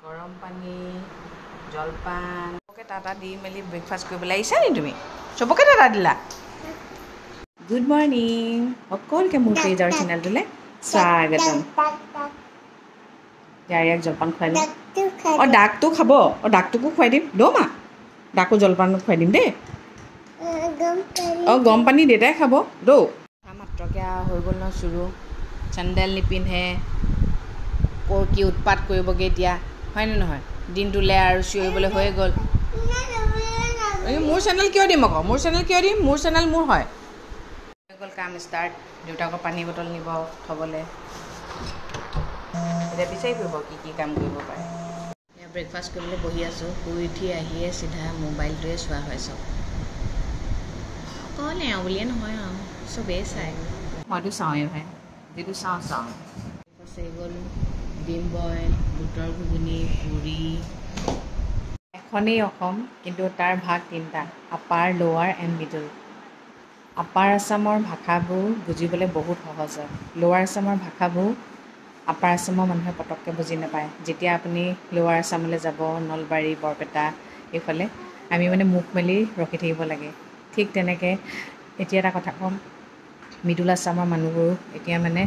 গৰম পানী জলপান চবকে টাটা দি মেলি ব্ৰেকফাষ্ট কৰিবলৈ আহিছা নি তুমি চবকে টাটা দিলা গুড মৰ্ণিং সকলোকে মোৰ পেজৰ চেনেলটোলৈ স্বাগতম ইয়াক জলপান খুৱাই দিম অঁ ডাকটো খাব অঁ ডাকটোকো খুৱাই দিম দমা ডাকো জলপান খুৱাই দিম দেই অঁ গৰম পানী দেউতাই খাব দৌ মাত্ৰকৈ হৈ গ'ল ন চুৰু চেণ্ডেল নিপিন্ধে কি উৎপাত কৰিবগৈ এতিয়া হয়নে নহয় দিনটোলৈ আৰু চিঞৰিবলৈ হৈয়ে গ'ল এই মোৰ চেনেল কিয় দিম আকৌ মোৰ চেনেল কিয় দিম মোৰ চেনেল মোৰ হয় হৈ গ'ল কাম ষ্টাৰ্ট দেউতাকৰ পানী বটল নিব থ'বলৈ এতিয়া বিচাৰি ফুৰিব কি কাম কৰিব পাৰে এতিয়া ব্ৰেকফাষ্ট কৰিবলৈ বহি আছোঁ শুই উঠি আহিয়ে চিধা মোবাইলটোৱে চোৱা হয় চব অকল এওঁ বুলিয়ে নহয় আৰু চবেই চায় মইতো চাওঁৱেই ভাই যিটো চাওঁ ব্ৰেকফাষ্ট হৈ গ'ল ডিম বইল বুটৰ ঘুগুনি পুৰি এখনেই অসম কিন্তু তাৰ ভাগ তিনিটা আপাৰ লোৱাৰ এণ্ড মিডল আপাৰ আছামৰ ভাষাবোৰ বুজিবলৈ বহুত সহজ হয় লোৱাৰ আছামৰ ভাষাবোৰ আপাৰ আছামৰ মানুহে পটককৈ বুজি নাপায় যেতিয়া আপুনি লোৱাৰ আছামলৈ যাব নলবাৰী বৰপেটা এইফালে আমি মানে মুখ মেলি ৰখি থাকিব লাগে ঠিক তেনেকৈ এতিয়া এটা কথা ক'ম মিডল আছামৰ মানুহবোৰো এতিয়া মানে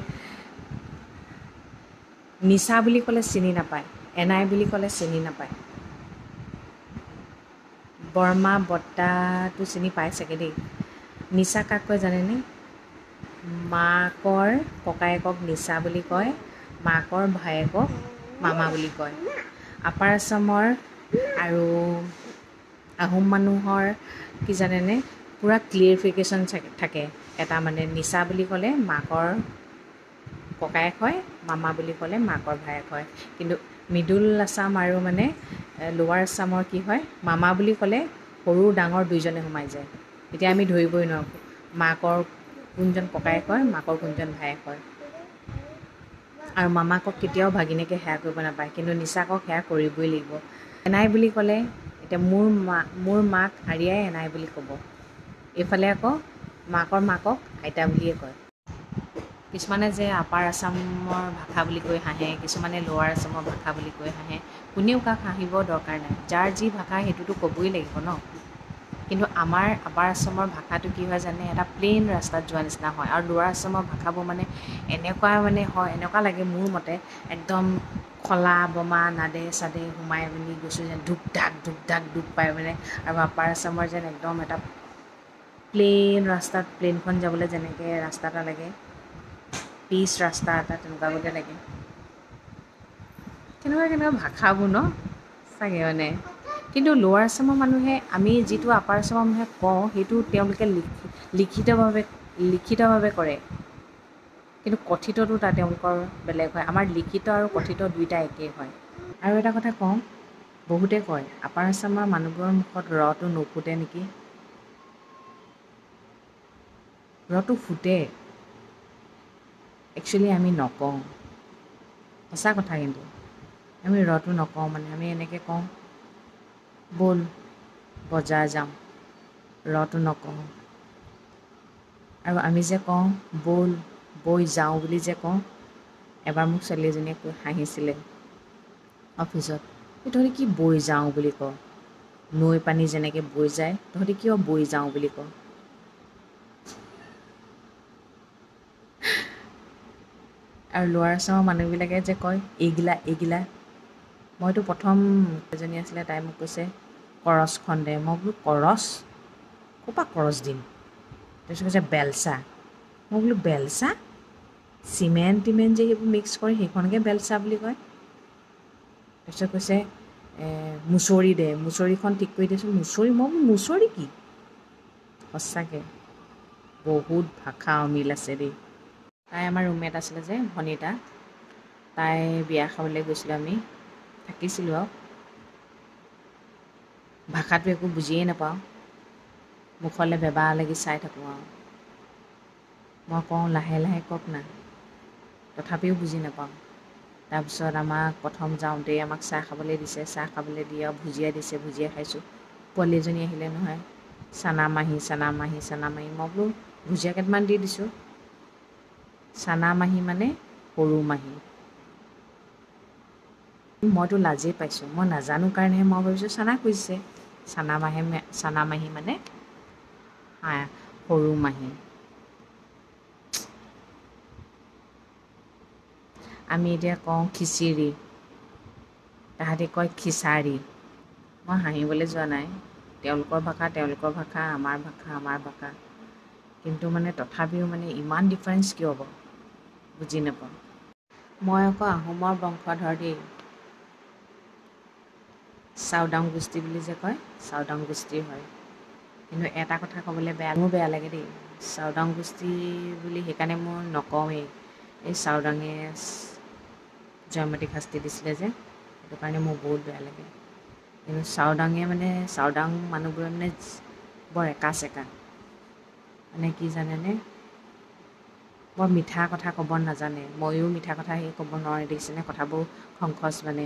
নিচা বুলি ক'লে চিনি নাপায় এনাই বুলি ক'লে চিনি নাপায় বৰমা বৰ্তাটো চিনি পাই চাগে দেই নিচা কাক কয় জানেনে মাকৰ ককায়েকক নিচা বুলি কয় মাকৰ ভায়েকক মামা বুলি কয় আপাৰ আছামৰ আৰু আহোম মানুহৰ কি জানেনে পূৰা ক্লিয়াৰিফিকেশ্যন থাকে এটা মানে নিচা বুলি ক'লে মাকৰ ককায়েক হয় মামা বুলি ক'লে মাকৰ ভায়েক হয় কিন্তু মিডল আছাম আৰু মানে লোৱাৰ আছামৰ কি হয় মামা বুলি ক'লে সৰু ডাঙৰ দুইজনে সোমাই যায় এতিয়া আমি ধৰিবই নোৱাৰোঁ মাকৰ কোনজন ককায়েক হয় মাকৰ কোনজন ভায়েক হয় আৰু মামাকক কেতিয়াও ভাগিনীয়েকে সেয়া কৰিব নাপায় কিন্তু নিচাকক সেয়া কৰিবই লাগিব এনাই বুলি ক'লে এতিয়া মোৰ মাক আৰিয়াই এনাই বুলি ক'ব এইফালে আকৌ মাকৰ মাকক আইতা বুলিয়ে কয় কিছুমানে যে আপাৰ আছামৰ ভাষা বুলি কৈ হাঁহে কিছুমানে লোৱাৰ আছামৰ ভাষা বুলি কৈ হাঁহে কোনেও কাক হাঁহিব দৰকাৰ নাই যাৰ যি ভাষা সেইটোতো ক'বই লাগিব ন কিন্তু আমাৰ আপাৰ আছামৰ ভাষাটো কি হয় জানে এটা প্লেইন ৰাস্তাত যোৱা নিচিনা হয় আৰু লোৱাৰ আছামৰ ভাষাবোৰ মানে এনেকুৱা মানে হয় এনেকুৱা লাগে মোৰ মতে একদম খলা বমা নাদে চাদে সোমাই মেলি গৈছোঁ যেন ধূপ ধাক ডুব পাই মানে আৰু আপাৰ আছামৰ যেন একদম এটা প্লেইন ৰাস্তাত প্লেইনখন যাবলৈ যেনেকৈ ৰাস্তা এটা লাগে পিচ ৰাস্তা এটা তেনেকুৱা গতে লাগে কেনেকুৱা ভাষাবোৰ ন চাগে মানে কিন্তু লোৱাৰ আছামৰ মানুহে আমি যিটো আপাৰ আছামৰ মানুহে কওঁ সেইটো তেওঁলোকে লিখিতভাৱে কৰে কিন্তু কথিতটো তাত তেওঁলোকৰ বেলেগ হয় আমাৰ লিখিত আৰু কথিত দুইটা একেই হয় আৰু এটা কথা কওঁ বহুতে কয় আপাৰ আছামৰ মানুহবোৰৰ মুখত ৰটো নুফুটে নেকি ৰটো ফুটে একচুৱেলি আমি নকওঁ সঁচা কথা কিন্তু আমি ৰটো নকওঁ মানে আমি এনেকৈ কওঁ ব'ল বজাৰ যাওঁ ৰটো নকওঁ আৰু আমি যে কওঁ বৈ যাওঁ বুলি যে কওঁ এবাৰ মোক ছোৱালী এজনীয়ে কৈ হাঁহিছিলে অফিচত তহঁতি কি বৈ যাওঁ বুলি কওঁ নৈ পানী যেনেকৈ বৈ যায় তহঁতি কিয় বৈ যাওঁ বুলি কওঁ আৰু লোৱাৰ আছামৰ মানুহবিলাকে যে কয় এইগিলা মইতো প্ৰথম এজনী আছিলে তাই মোক কৈছে কৰচখন দে মই বোলো কৰচ ক'ৰপৰা কৰচ দিম তাৰপিছত কৈছে বেলচা মই বোলো বেলচা চিমেণ্ট যে সেইবোৰ মিক্স কৰি সেইখনকে বেলচা বুলি কয় তাৰপিছত কৈছে মুচৰি দে মুচৰিখন ঠিক কৰি দিছোঁ মুচৰি মই বোলো মুচৰি কি সঁচাকৈ বহুত ভাষা অমিল আছে দেই তাই আমাৰ ৰুমমেট আছিলে যে ভনীতা তাই বিয়া খাবলৈ গৈছিলোঁ আমি থাকিছিলোঁ আৰু ভাষাটো একো বুজিয়েই নাপাওঁ মুখলৈ বেবা লাগি চাই থাকোঁ আৰু মই কওঁ লাহে লাহে কওক না তথাপিও বুজি নাপাওঁ তাৰপিছত আমাক প্ৰথম যাওঁতেই আমাক চাহ খাবলৈ দিছে চাহ খাবলৈ দি আৰু ভুজিয়া দিছে ভুজিয়া খাইছোঁ পোৱালি এজনী আহিলে নহয় চানা মাহী মই বোলো ভুজিয়া কেইটামান দি দিছোঁ চানা মাহী মানে সৰু মাহী মইতো লাজেই পাইছোঁ, মই নাজানো কাৰণেহে মই ভাবিছোঁ চানা খুজিছে। চানা মাহী মানে সৰু মাহী। আমি এতিয়া কওঁ খিচিৰি, তাহাঁতি কয় খিচাৰি। মই হাঁহিবলৈ যোৱা নাই, তেওঁলোকৰ ভাষা, আমাৰ ভাষা, কিন্তু মানে তথাপিও মানে ইমান ডিফাৰেঞ্চ কিয় হ'ব বুজি নাপাওঁ। মই আকৌ আহোমৰ বংশধৰ দেই, চাওদাং গোষ্ঠী বুলি যে কয়, চাওদাং গোষ্ঠীৰ হয়। কিন্তু এটা কথা ক'বলৈ মোৰ বেয়া লাগে দেই, চাওদাং গোষ্ঠী বুলি সেইকাৰণে মই নকওঁৱেই। এই চাওদাঙে জয়মতীক শাস্তি দিছিলে যে, সেইটো কাৰণে মোৰ বহুত বেয়া লাগে। কিন্তু চাওদাং মানুহবোৰে মানে বৰ একা-চেকা, মানে কি জানেনে, বৰ মিঠা কথা ক'ব নাজানে। ময়ো মিঠা কথা ক'ব নোৱাৰোঁ দেখিছেনে, কথাবোৰ খংখচ মানে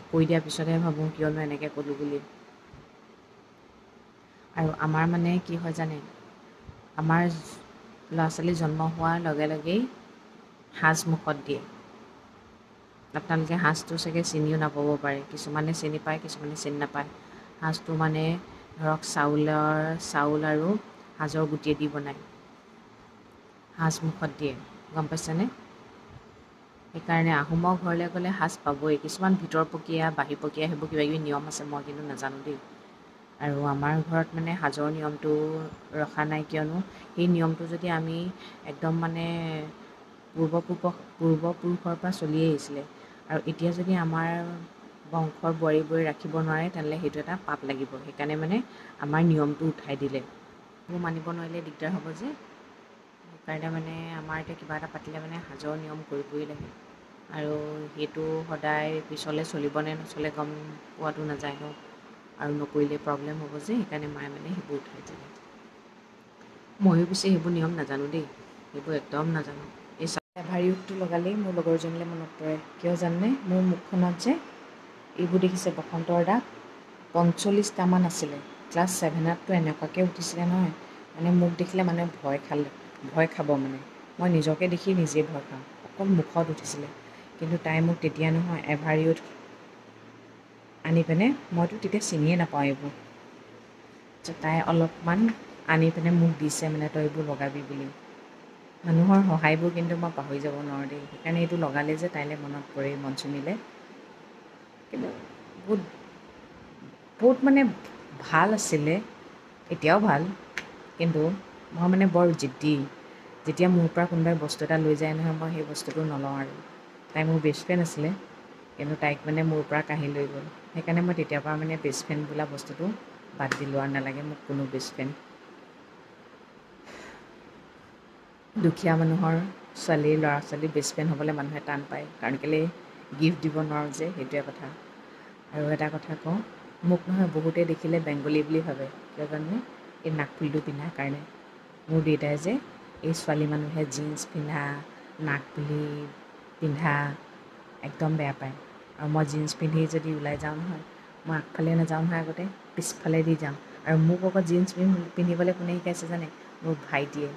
কৈ দিয়াৰ পিছতহে ভাবোঁ কিয়নো এনেকৈ ক'লোঁ বুলি। আৰু আমাৰ মানে কি হয় জানে, আমাৰ ল'ৰা ছোৱালী জন্ম হোৱাৰ লগে লগেই সাঁজ মুখত দিয়ে। আপোনালোকে সাঁজটো চাগে চিনিও নাপাব পাৰে, কিছুমানে চিনি পায়, কিছুমানে চিনি নাপায়। সাঁজটো মানে ধৰক চাউল আৰু সাঁজৰ গুটিয়ে দি বনায়, সাঁজ মুখত দিয়ে, গম পাইছেনে? সেইকাৰণে আহোমৰ ঘৰলৈ গ'লে সাঁজ পাবই। কিছুমান ভিতৰপকীয়া বাহিৰপকীয়া সেইবোৰ কিবাকিবি নিয়ম আছে, মই কিন্তু নাজানো দেই। আৰু আমাৰ ঘৰত মানে সাঁজৰ নিয়মটো ৰখা নাই, কিয়নো সেই নিয়মটো যদি আমি একদম মানে পূৰ্বপুৰুষৰ পৰা চলি আহিছিলে, আৰু এতিয়া যদি আমাৰ বংশৰ বোৱাৰীবোৰে ৰাখিব নোৱাৰে, তেনেহ'লে সেইটো এটা পাপ লাগিব। সেইকাৰণে মানে আমাৰ নিয়মটো উঠাই দিলে। সেইবোৰ মানিব নোৱাৰিলে দিগদাৰ হ'ব যে, সেইকাৰণে মানে আমাৰ এতিয়া কিবা এটা পাতিলে মানে সাঁজৰ নিয়ম কৰিবই লাগে। আৰু সেইটো সদায় পিছলৈ চলিব নে নচলে গম পোৱাটো নাযায় ন, আৰু নকৰিলে প্ৰব্লেম হ'ব যে, সেইকাৰণে মায়ে মানে সেইবোৰ উঠাই দিলে। ময়ো পিছে সেইবোৰ নিয়ম নাজানো দেই, সেইবোৰ একদম নাজানো। এই এভাৰী উডটো লগালেই মোৰ লগৰজনীলৈ মনত পৰে, কিয় জানেনে, মোৰ মুখখনত যে এইবোৰ দেখিছে বসন্তৰ দাগ 45টামান আছিলে। ক্লাছ 7ততো এনেকুৱাকৈ উঠিছিলে নহয়, মানে মোক দেখিলে মানুহে ভয় খাব মানে। মই নিজকে দেখি নিজেই ভয় খাওঁ, অকল মুখত উঠিছিলে। কিন্তু তাই মোক তেতিয়া নহয় এভাৰী উড আনি পিনে, মইতো তেতিয়া চিনিয়ে নাপাওঁ এইবোৰ, তাই অলপমান আনি পিনে মোক দিছে মানে, তই এইবোৰ লগাবি বুলি। মানুহৰ সহায়বোৰ কিন্তু মই পাহৰি যাব নোৱাৰোঁ দেই, সেইকাৰণে এইটো লগালে যে তাইলৈ মনত পৰে, মন চুমিলে। কিন্তু বহুত মানে ভাল আছিলে, এতিয়াও ভাল, কিন্তু মই মানে বৰ জিদ্দি। যেতিয়া মোৰ পৰা কোনোবাই বস্তু এটা লৈ যায় নহয়, মই সেই বস্তুটো নলওঁ আৰু। তাই মোৰ বেষ্ট ফ্ৰেণ্ড আছিলে, কিন্তু তাইক মানে মোৰ পৰা কাঢ়ি লৈ গ'ল। সেইকাৰণে মই তেতিয়াৰ পৰা মানে বেষ্ট ফ্ৰেণ্ড বোলা বস্তুটো বাদ দিলোঁ, আৰু নালাগে মোক কোনো বেষ্ট ফ্ৰেণ্ড। দুখীয়া মানুহৰ ল'ৰা ছোৱালী বেষ্ট ফ্ৰেণ্ড হ'বলৈ মানুহে টান পায়, কাৰণ কেলৈ গিফ্ট দিব নোৱাৰোঁ যে, সেইটোৱে কথা। আৰু এটা কথা কওঁ, মোক নহয় বহুতে দেখিলে বেংগলী বুলি ভাবে, কিয় জানেনে, এই নাকফুলটো পিন্ধাৰ কাৰণে। মোৰ দেউতাই যে এই ছোৱালী মানুহে জিন্স পিন্ধা, নাকফুলি পিন্ধা একদম বেয়া পায়। আৰু মই জিন্স পিন্ধি যদি ওলাই যাওঁ নহয়, মই আগফালে নাযাওঁ নহয়, আগতে পিছফালেদি যাওঁ। আৰু মোক আকৌ জিন্স পিন্ধিবলৈ কোনে শিকাইছে জানে, মোৰ ভাইটিয়ে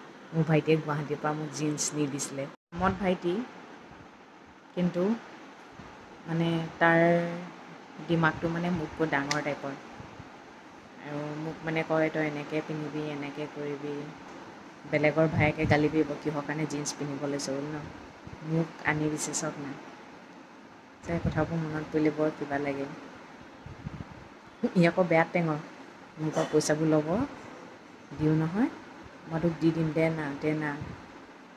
গুৱাহাটীৰ পৰা মোক জিন্স নি দিছিলে। মত ভাইটি, কিন্তু মানে তাৰ দিমাগটো মানে মোতকৈ ডাঙৰ টাইপৰ, আৰু মোক মানে কয় তই এনেকৈ পিন্ধিবি, এনেকৈ কৰিবি। বেলেগৰ ভায়েকে গালি পাৰিব, কিহৰ কাৰণে জিন্স পিন্ধিব লৈছ বুলি ন, মোক আনি দিছে চব নাই। যে কথাবোৰ মনত পৰিলে বৰ কিবা লাগে। ই আকৌ বেয়া টেঙৰ, মোৰ পৰা পইচাবোৰ ল'ব, দিওঁ নহয়, মই তোক দি দিম, দে না।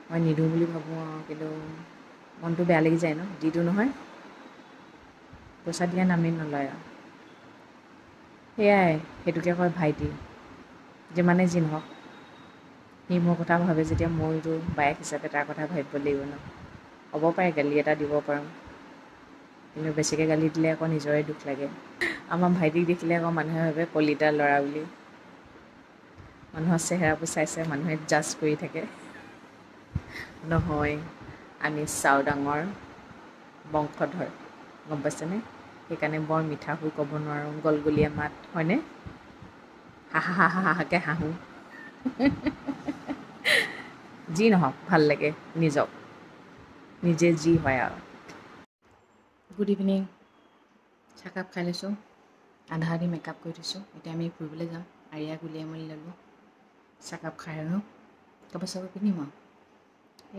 মই নিদিওঁ বুলি ভাবোঁ আৰু, কিন্তু মনটো বেয়া লাগি যায় ন, দি দিওঁ নহয়, পইচা দিয়া নামেই নলয় আৰু। সেয়াই, সেইটোকে কয় ভাইটি। যিমানে যি নহওক, সি মোৰ কথা ভাবে যেতিয়া, মইতো বায়েক হিচাপে তাৰ কথা ভাবিব লাগিব ন। হ'ব পাৰে গালি এটা দিব পাৰোঁ, কিন্তু বেছিকৈ গালি দিলে আকৌ নিজৰে দুখ লাগে। আমাৰ ভাইটিক দেখিলে আকৌ মানুহে ভাবে কলিতা ল'ৰা বুলি। মানুহৰ চেহেৰাবোৰ চাই মানুহে জাজ কৰি থাকে। নহয়, আমি চাওদাঙৰ বংশধৰ, গম পাইছেনে? সেইকাৰণে বৰ মিঠা সুৰ ক'ব নোৱাৰোঁ, গলগলীয়া মাত, হয়নে? হাহাকে হাঁহো। যি নহওক ভাল লাগে নিজক, নিজে যি হয় আৰু। Good evening. চাহকাপ খাই লৈছোঁ, আধা আধি মেকআপ কৰি থৈছোঁ। এতিয়া আমি ফুৰিবলৈ যাম। আৰিয়াক উলিয়াই মেলি ল'লোঁ, চাহকাপ খাই আৰু কাপোৰ চাপোৰ পিন্ধিম আৰু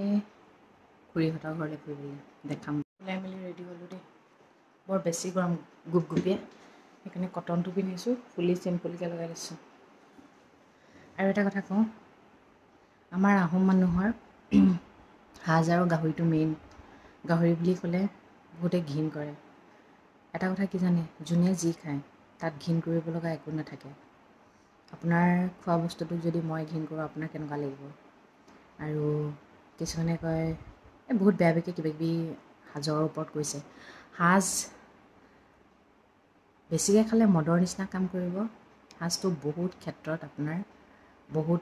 এই খুৰীহঁতৰ ঘৰলৈ ফুৰিবলৈ দেখাম। ওলাই মেলি ৰেডি হ'লোঁ দেই। বৰ বেছি গৰম গুপগুপীয়া, সেইকাৰণে কটনটো পিন্ধিছোঁ, ফুলি চিম্পুলকৈ লগাই দিছোঁ। আৰু এটা কথা কওঁ, আমাৰ আহোম মানুহৰ সাজ আৰু গাহৰিটো মেইন। গাহৰি বুলি ক'লে বহুতে ঘিণ কৰে। এটা কথা কি জানে, যোনে যি খায় তাত ঘিণ কৰিব লগা একো নাথাকে। আপোনাৰ খোৱা বস্তুটোক যদি মই ঘিণ কৰোঁ, আপোনাৰ কেনেকুৱা লাগিব? আৰু কিছুমানে কয় বহুত বেয়া বেয়াকৈ কিবাকিবি সাজৰ ওপৰত কৈছে। সাজ বেছিকৈ খালে মদৰ নিচিনা কাম কৰিব। সাজটো বহুত ক্ষেত্ৰত আপোনাৰ বহুত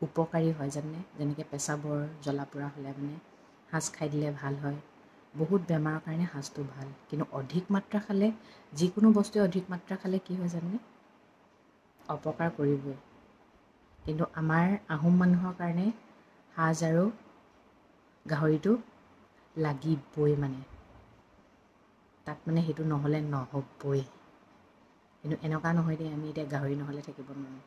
উপকাৰী হয় জানে। যেনেকৈ পেচাবৰ জ্বলা পোৰা হ'লে মানে সাজ খাই দিলে ভাল হয়। বহুত বেমাৰৰ কাৰণে সাজটো ভাল, কিন্তু অধিক মাত্ৰা খালে, যিকোনো বস্তুৱে অধিক মাত্ৰা খালে কি হয় জানে, অপকাৰ কৰিবই। কিন্তু আমাৰ আহোম মানুহৰ কাৰণে সাজ আৰু গাহৰিটো লাগিবই মানে, তাত মানে সেইটো নহ'লে নহ'বই। কিন্তু এনেকুৱা নহয় দেই, আমি এতিয়া গাহৰি নহ'লে থাকিব নোৱাৰোঁ।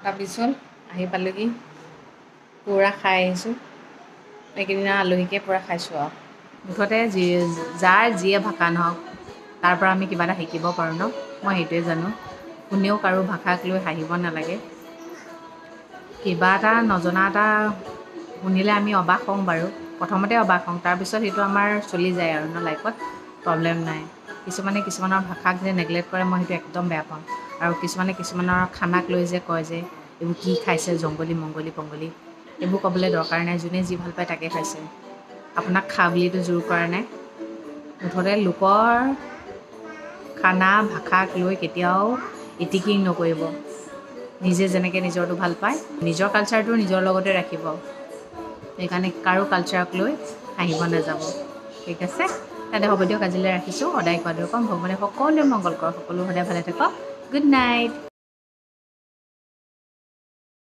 তাৰপিছত আহি পালোঁহি, পূৰা খাই আহিছোঁ। এইকেইদিনা আলহীকে পূৰা খাইছোঁ আৰু মুঠতে যাৰ যিয়ে ভাষা নহওক, তাৰ পৰা আমি কিবা এটা শিকিব পাৰোঁ ন। মই সেইটোৱে জানো, কোনেও কাৰো ভাষাক লৈ হাঁহিব নালাগে। কিবা এটা নজনা এটা শুনিলে আমি অবাক হওঁ বাৰু, প্ৰথমতে অবাক হওঁ, তাৰপিছত সেইটো আমাৰ চলি যায় আৰু ন, লাইফত প্ৰব্লেম নাই। কিছুমানে কিছুমানৰ ভাষাক যে নেগলেক্ট কৰে, মই সেইটো একদম বেয়া পাওঁ। আৰু কিছুমানে কিছুমানৰ খানাক লৈ যে কয় যে এইবোৰ কি খাইছে, জংগলী মংগলী পংগলী, এইবোৰ ক'বলৈ দৰকাৰ নাই। যোনে যি ভাল পায় তাকে খাইছে, আপোনাক খা বুলিতো জোৰ কৰা নাই। মুঠতে লোকৰ খানা ভাষাক লৈ কেতিয়াও ইটিকিং নকৰিব। নিজে যেনেকৈ নিজৰটো ভাল পায়, নিজৰ কালচাৰটো নিজৰ লগতে ৰাখিব। সেইকাৰণে কাৰো কালচাৰক লৈ হাঁহিব নাযাব, ঠিক আছে? তেন্তে হ'ব দিয়ক, আজিলৈ ৰাখিছোঁ। সদায় কোৱা দৰে ক'ম, ভগৱানে সকলোৱে মংগল কৰক, সকলো সদায় ভালে থাকক। Good night.